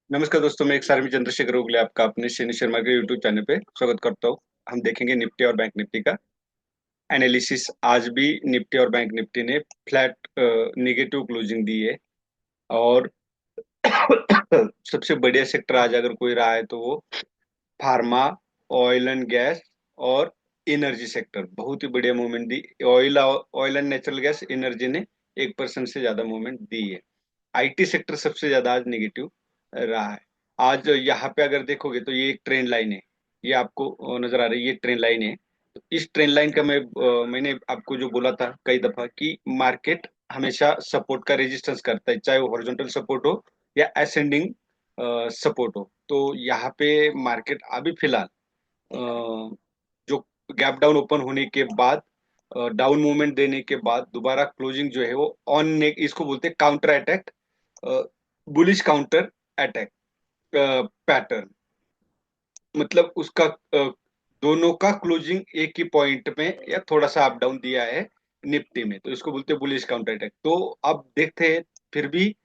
नमस्कार दोस्तों, मैं एक सारवी चंद्रशेखर ओगले आपका अपने शनि शर्मा के यूट्यूब चैनल पे स्वागत करता हूँ। हम देखेंगे निफ्टी और बैंक निफ्टी का एनालिसिस। आज भी निफ्टी और बैंक निफ्टी ने फ्लैट नेगेटिव क्लोजिंग दी है। और सबसे बढ़िया सेक्टर आज अगर कोई रहा है तो वो फार्मा, ऑयल एंड गैस और एनर्जी सेक्टर बहुत ही बढ़िया movement the. Oil and natural gas energy ने 1% से ज्यादा मूवमेंट दी है। आईटी सेक्टर सबसे ज्यादा आज निगेटिव रहा है। आज यहाँ पे अगर देखोगे तो ये एक ट्रेंड लाइन है। ये आपको नजर आ रही है, ये ट्रेंड लाइन है। तो इस ट्रेंड लाइन का मैंने आपको जो बोला था कई दफा कि मार्केट हमेशा सपोर्ट का रेजिस्टेंस करता है, चाहे वो हॉरिजॉन्टल सपोर्ट हो या असेंडिंग सपोर्ट हो। तो यहाँ पे मार्केट अभी फिलहाल जो गैप डाउन ओपन होने के बाद, डाउन मूवमेंट देने के बाद दोबारा क्लोजिंग जो है वो ऑन ने इसको बोलते हैं counter attack, bullish counter attack pattern. मतलब उसका दोनों का क्लोजिंग एक ही पॉइंट में या थोड़ा सा अप डाउन दिया है निफ्टी में, तो इसको बोलते हैं बुलिश काउंटर अटैक। तो अब देखते हैं फिर भी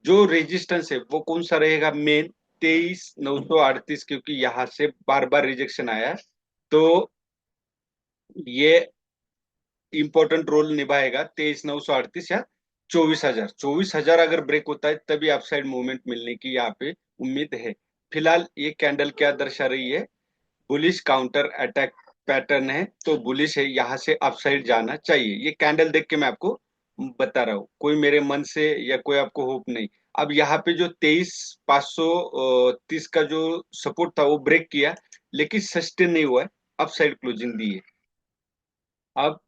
जो रेजिस्टेंस है वो कौन सा रहेगा मेन। 23,938, क्योंकि यहाँ से बार बार रिजेक्शन आया है। तो ये इंपॉर्टेंट रोल निभाएगा 23,938 या 24,000। 24,000 अगर ब्रेक होता है तभी अपसाइड मूवमेंट मिलने की यहाँ पे उम्मीद है। फिलहाल ये कैंडल क्या दर्शा रही है, बुलिश काउंटर अटैक पैटर्न है। तो बुलिश है, यहाँ से अपसाइड जाना चाहिए। ये कैंडल देख के मैं आपको बता रहा हूँ, कोई मेरे मन से या कोई आपको होप नहीं। अब यहाँ पे जो 23,530 का जो सपोर्ट था वो ब्रेक किया, लेकिन सस्टेन नहीं हुआ है, अपसाइड क्लोजिंग दी है। अब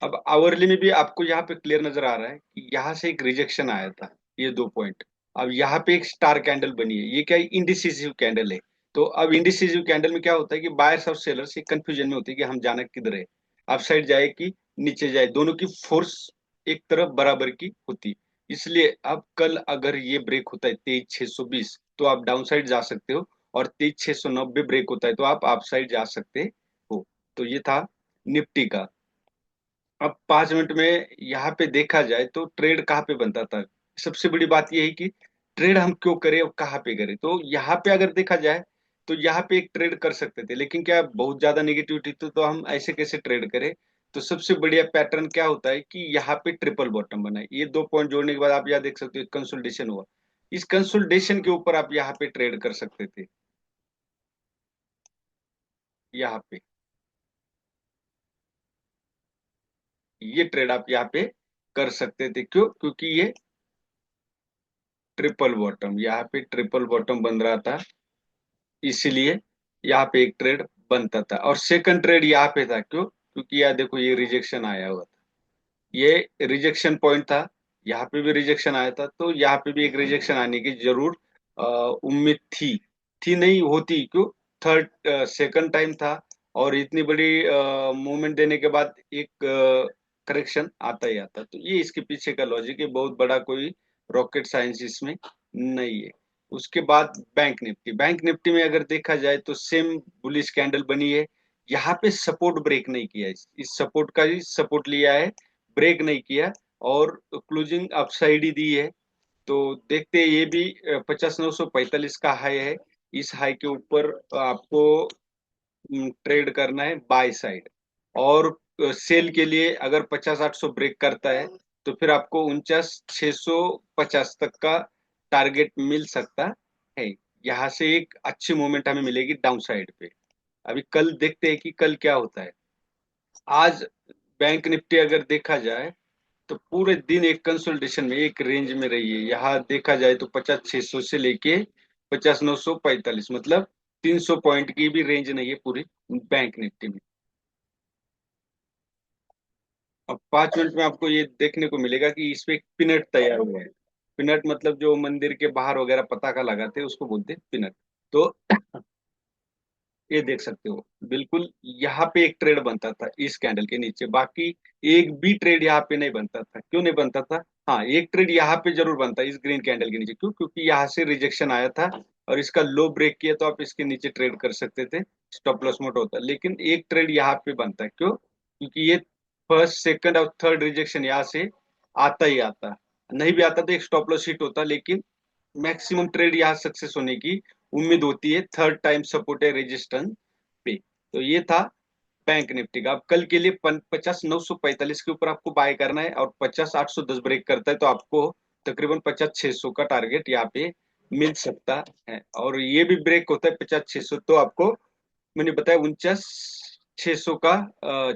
अब आवरली में भी आपको यहाँ पे क्लियर नजर आ रहा है कि यहाँ से एक रिजेक्शन आया था, ये 2 पॉइंट। अब यहाँ पे एक स्टार कैंडल बनी है, ये क्या इंडिसिसिव कैंडल है। तो अब इंडिसिसिव कैंडल में क्या होता है कि बायर्स और सेलर्स एक कंफ्यूजन में होते हैं कि हम जाना किधर है, अपसाइड जाए कि नीचे जाए। दोनों की फोर्स एक तरफ बराबर की होती। इसलिए अब कल अगर ये ब्रेक होता है 23,620 तो आप डाउन साइड जा सकते हो, और 23,690 ब्रेक होता है तो आप अप साइड जा सकते हो। तो ये था निफ्टी का। अब 5 मिनट में यहाँ पे देखा जाए तो ट्रेड कहाँ पे बनता था। सबसे बड़ी बात यह है कि ट्रेड हम क्यों करें और कहाँ पे करें। तो यहाँ पे अगर देखा जाए तो यहाँ पे एक ट्रेड कर सकते थे, लेकिन क्या बहुत ज्यादा निगेटिविटी तो हम ऐसे कैसे ट्रेड करें। तो सबसे बढ़िया पैटर्न क्या होता है कि यहाँ पे ट्रिपल बॉटम बना है, ये 2 पॉइंट जोड़ने के बाद आप यहाँ देख सकते हो कंसोलिडेशन हुआ। इस कंसोलिडेशन के ऊपर आप यहाँ पे ट्रेड कर सकते थे। यहाँ पे ये ट्रेड आप यहाँ पे कर सकते थे। क्यों? क्योंकि ये ट्रिपल बॉटम, यहाँ पे ट्रिपल बॉटम बन रहा था, इसीलिए यहाँ पे एक ट्रेड बनता था। और सेकंड ट्रेड यहाँ पे था, क्यों? क्योंकि यहाँ देखो ये रिजेक्शन आया हुआ था, ये रिजेक्शन पॉइंट था। यहाँ पे भी रिजेक्शन आया था, तो यहाँ पे भी एक रिजेक्शन आने की जरूर उम्मीद थी नहीं होती। क्यों? थर्ड सेकंड टाइम था, और इतनी बड़ी मूवमेंट देने के बाद एक करेक्शन आता ही आता। तो ये इसके पीछे का लॉजिक है, बहुत बड़ा कोई रॉकेट साइंस इसमें नहीं है। उसके बाद बैंक निफ्टी में अगर देखा जाए तो सेम बुलिश कैंडल बनी है। यहाँ पे सपोर्ट ब्रेक नहीं किया, इस सपोर्ट का ही सपोर्ट लिया है, ब्रेक नहीं किया, और क्लोजिंग अपसाइड ही दी है। तो देखते हैं, ये भी 50,945 का हाई है। इस हाई के ऊपर आपको ट्रेड करना है बाय साइड। और सेल के लिए अगर 50,800 ब्रेक करता है तो फिर आपको 49,650 तक का टारगेट मिल सकता है। यहाँ से एक अच्छी मूवमेंट हमें मिलेगी डाउन साइड पे। अभी कल देखते हैं कि कल क्या होता है। आज बैंक निफ्टी अगर देखा जाए तो पूरे दिन एक कंसोलिडेशन में एक रेंज में रही है। यहाँ देखा जाए तो 50,600 से लेके 50,945, मतलब 300 पॉइंट की भी रेंज नहीं है पूरी बैंक निफ्टी में। अब 5 मिनट में आपको ये देखने को मिलेगा कि इस पे एक पिनट तैयार हुआ है। पिनट मतलब जो मंदिर के बाहर वगैरह पताका लगाते हैं उसको बोलते हैं पिनट। तो ये देख सकते हो, बिल्कुल यहाँ पे एक ट्रेड बनता था इस कैंडल के नीचे, बाकी एक भी ट्रेड यहाँ पे नहीं बनता था। क्यों नहीं बनता था? हाँ, एक ट्रेड यहाँ पे जरूर बनता इस ग्रीन कैंडल के नीचे। क्यों? क्योंकि यहाँ से रिजेक्शन आया था और इसका लो ब्रेक किया, तो आप इसके नीचे ट्रेड कर सकते थे, स्टॉप लॉस मोटा होता। लेकिन एक ट्रेड यहाँ पे बनता है, क्यों? क्योंकि ये फर्स्ट सेकंड और थर्ड रिजेक्शन यहाँ से आता ही आता। नहीं भी आता तो एक स्टॉप लॉस हिट होता, लेकिन मैक्सिमम ट्रेड यहाँ सक्सेस होने की उम्मीद होती है, थर्ड टाइम सपोर्ट है रेजिस्टेंस पे। तो ये था बैंक निफ्टी का। अब कल के लिए 50,945 के ऊपर आपको बाय करना है, और 50,810 ब्रेक करता है तो आपको तकरीबन 50,600 का टारगेट यहाँ पे मिल सकता है। और ये भी ब्रेक होता है 50,600 तो आपको मैंने बताया 49,600 का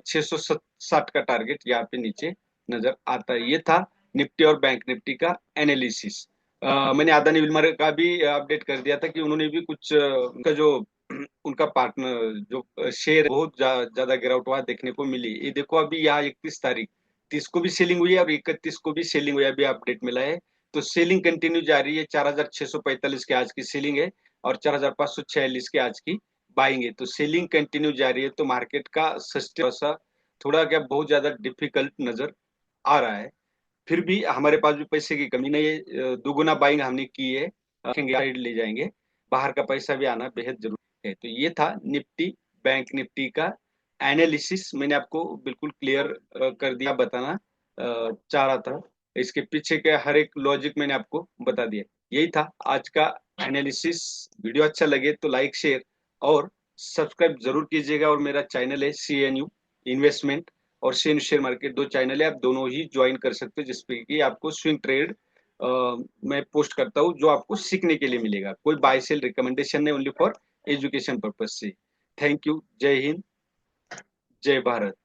660 का टारगेट यहाँ पे नीचे नजर आता है। ये था निफ्टी और बैंक निफ्टी का एनालिसिस। मैंने अदानी विल्मर का भी अपडेट कर दिया था कि उन्होंने भी कुछ उनका जो उनका पार्टनर जो शेयर बहुत ज्यादा गिरावट हुआ देखने को मिली। ये देखो अभी यहाँ 31 तारीख, 30 को भी सेलिंग हुई है और 31 को भी सेलिंग हुई है, अभी अपडेट मिला है। तो सेलिंग कंटिन्यू जारी है, 4,645 के आज की सेलिंग है और 4,546 के आज की बाइंग है। तो सेलिंग कंटिन्यू जारी है, तो मार्केट का सस्टेन थोड़ा क्या बहुत ज्यादा डिफिकल्ट नजर आ रहा है। फिर भी हमारे पास भी पैसे की कमी नहीं है, दुगुना बाइंग हमने की है, रखेंगे साइड ले जाएंगे। बाहर का पैसा भी आना बेहद जरूरी है। तो ये था निफ्टी बैंक निफ्टी का एनालिसिस, मैंने आपको बिल्कुल क्लियर कर दिया, बताना चाह रहा था। इसके पीछे के हर एक लॉजिक मैंने आपको बता दिया। यही था आज का एनालिसिस। वीडियो अच्छा लगे तो लाइक शेयर और सब्सक्राइब जरूर कीजिएगा। और मेरा चैनल है CNU इन्वेस्टमेंट और सेन शेयर मार्केट, दो चैनल है, आप दोनों ही ज्वाइन कर सकते हो, जिसपे कि आपको स्विंग ट्रेड मैं पोस्ट करता हूँ जो आपको सीखने के लिए मिलेगा। कोई बाय सेल रिकमेंडेशन नहीं, ओनली फॉर एजुकेशन पर्पज से। Thank you. जय हिंद, जय भारत।